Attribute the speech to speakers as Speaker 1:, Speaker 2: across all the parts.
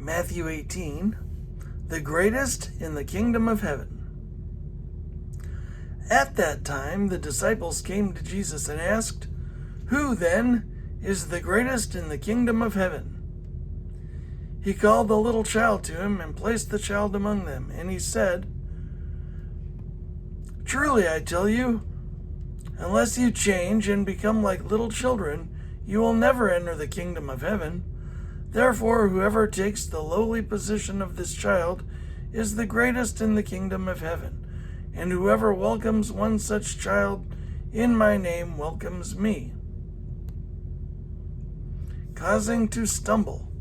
Speaker 1: Matthew 18, the greatest in the kingdom of heaven. At that time, the disciples came to Jesus and asked, "Who, then, is the greatest in the kingdom of heaven?" He called the little child to him and placed the child among them, and he said, "Truly I tell you, unless you change and become like little children, you will never enter the kingdom of heaven. Therefore, whoever takes the lowly position of this child is the greatest in the kingdom of heaven, and whoever welcomes one such child in my name welcomes me." Causing to stumble.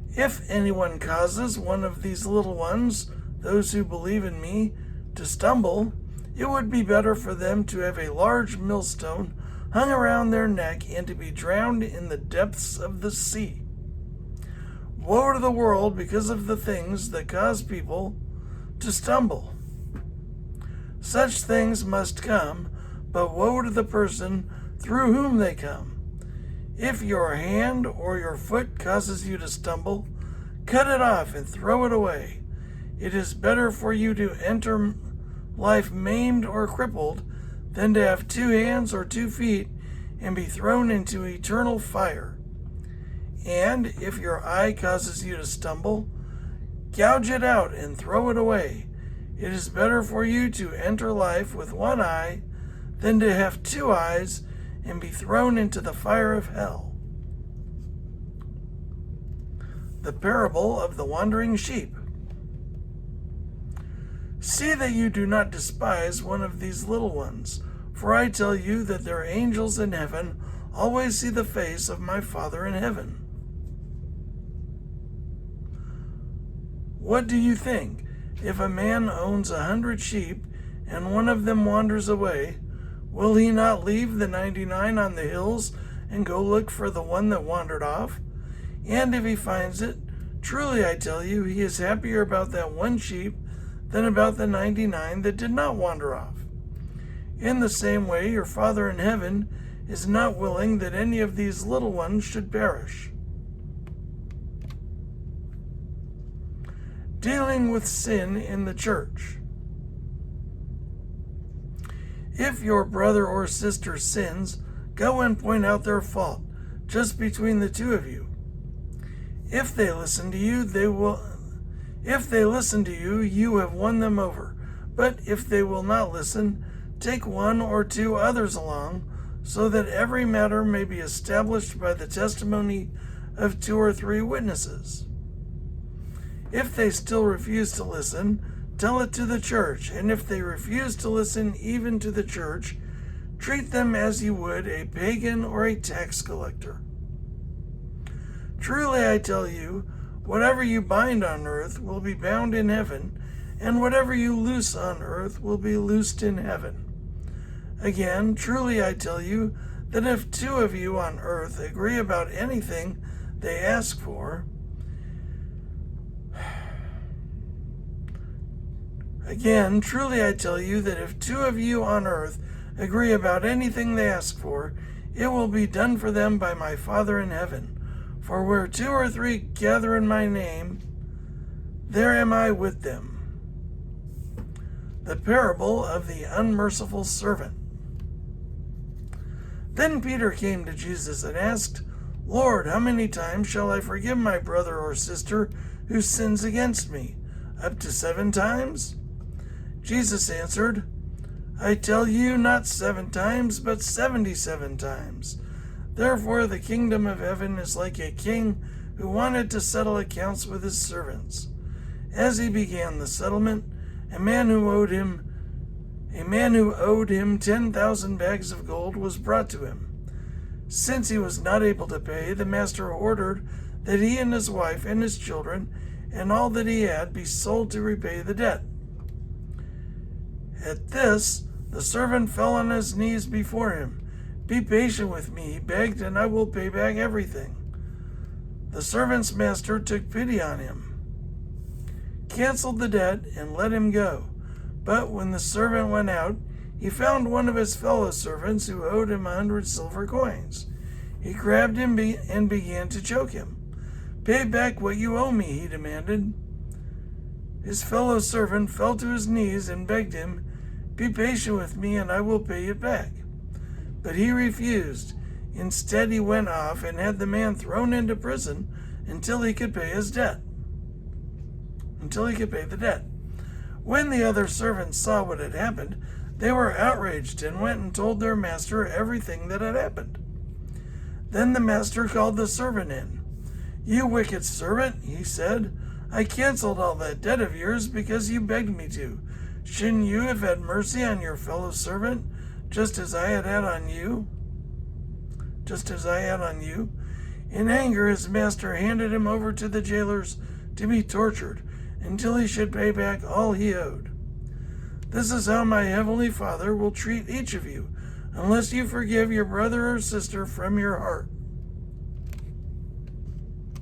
Speaker 1: If anyone causes one of these little ones, those who believe in me, to stumble, it would be better for them to have a large millstone hung around their neck and to be drowned in the depths of the sea. Woe to the world because of the things that cause people to stumble. Such things must come, but woe to the person through whom they come. If your hand or your foot causes you to stumble, cut it off and throw it away. It is better for you to enter life maimed or crippled than to have 2 hands or 2 feet and be thrown into eternal fire. And if your eye causes you to stumble, gouge it out and throw it away. It is better for you to enter life with 1 eye than to have 2 eyes and be thrown into the fire of hell. The parable of the wandering sheep. See that you do not despise one of these little ones, for I tell you that their angels in heaven always see the face of my Father in heaven. What do you think? If a man owns 100 sheep and one of them wanders away, will he not leave the 99 on the hills and go look for the one that wandered off? And if he finds it, truly I tell you, he is happier about that one sheep than about the 99 that did not wander off. In the same way, your Father in heaven is not willing that any of these little ones should perish. Dealing with sin in the church. If your brother or sister sins, go and point out their fault, just between the 2 of you. If they listen to you, you have won them over. But if they will not listen, take 1 or 2 others along, so that every matter may be established by the testimony of 2 or 3 witnesses. If they still refuse to listen, tell it to the church, and if they refuse to listen even to the church, treat them as you would a pagan or a tax collector. Truly I tell you, whatever you bind on earth will be bound in heaven, and whatever you loose on earth will be loosed in heaven. Again, truly I tell you that if 2 of you on earth agree about anything they ask for, Again, truly I tell you that if 2 of you on earth agree about anything they ask for, it will be done for them by my Father in heaven. For where 2 or 3 gather in my name, there am I with them. The parable of the unmerciful servant. Then Peter came to Jesus and asked, "Lord, how many times shall I forgive my brother or sister who sins against me? Up to 7 times?" Jesus answered, "I tell you, not 7 times, but 77 times. Therefore the kingdom of heaven is like a king who wanted to settle accounts with his servants. As he began the settlement, a man who owed him 10,000 bags of gold was brought to him. Since he was not able to pay, the master ordered that he and his wife and his children and all that he had be sold to repay the debt. At this, the servant fell on his knees before him. 'Be patient with me,' he begged, 'and I will pay back everything.' The servant's master took pity on him, canceled the debt, and let him go. But when the servant went out, he found one of his fellow servants who owed him 100 silver coins. He grabbed him and began to choke him. Pay back what you owe me, he demanded. His fellow servant fell to his knees and begged him, Be patient with me and I will pay it back. But he refused. Instead, he went off and had the man thrown into prison until he could pay his debt. Until he could pay the debt. When the other servants saw what had happened, they were outraged and went and told their master everything that had happened. Then the master called the servant in. You wicked servant, he said, I canceled all that debt of yours because you begged me to. Shouldn't you have had mercy on your fellow servant, just as I had on you? Just as I had on you? In anger, his master handed him over to the jailers to be tortured until he should pay back all he owed. This is how my heavenly Father will treat each of you, unless you forgive your brother or sister from your heart.